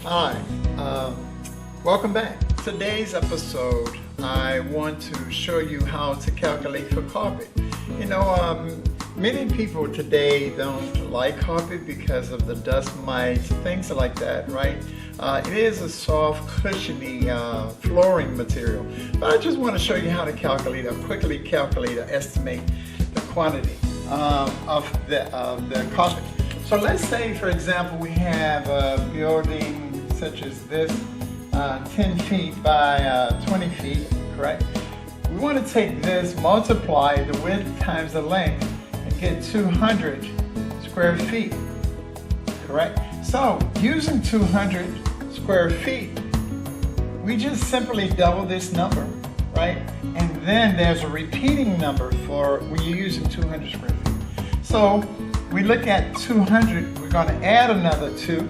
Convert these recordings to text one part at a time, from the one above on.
Hi, welcome back. Today's episode, I want to show you how to calculate for carpet. You know, many people today don't like carpet because of the dust mites, things like that, right? It is a soft, cushiony flooring material. But I just want to show you how to calculate, or quickly calculate, or estimate the quantity of the carpet. So let's say, for example, we have a building such as this, 10 feet by 20 feet, correct? We want to take this, multiply the width times the length, and get 200 square feet, correct? So using 200 square feet, we just simply double this number, right? And then there's a repeating number for when you're using 200 square feet. So we look at 200, we're going to add another 2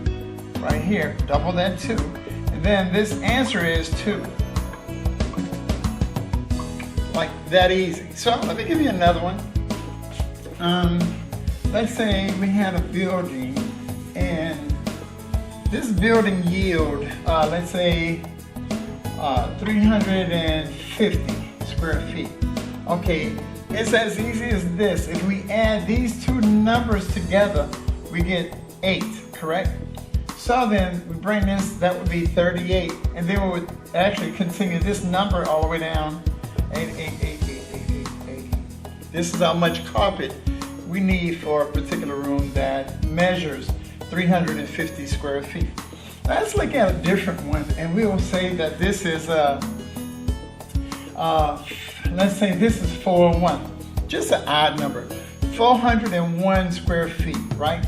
right here, double that 2, and then this answer is 2. Like that easy. So let me give you another one. Let's say we had a building, and this building yield, let's say 350 square feet. Okay, it's as easy as this. If we add these two numbers together, we get 8, correct? So then we bring this, that would be 38, and then we would actually continue this number all the way down. 8. This is how much carpet we need for a particular room that measures 350 square feet. Let's look at a different one, and we will say that this is let's say this is 401, just an odd number, 401 square feet, right?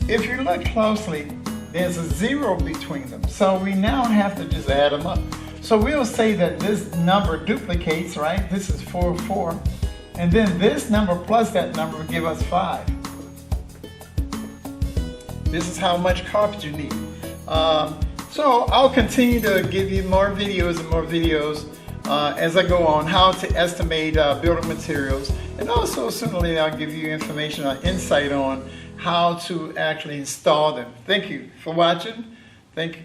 If you look closely, there's a 0 between them, so we now have to just add them up. So we'll say that this number duplicates, right? This is 404, and then this number plus that number will give us 5. This is how much carpet you need. So I'll continue to give you more videos and more videos as I go on, how to estimate building materials, and also sooner I'll give you information or insight on how to actually install them. Thank you for watching. Thank you.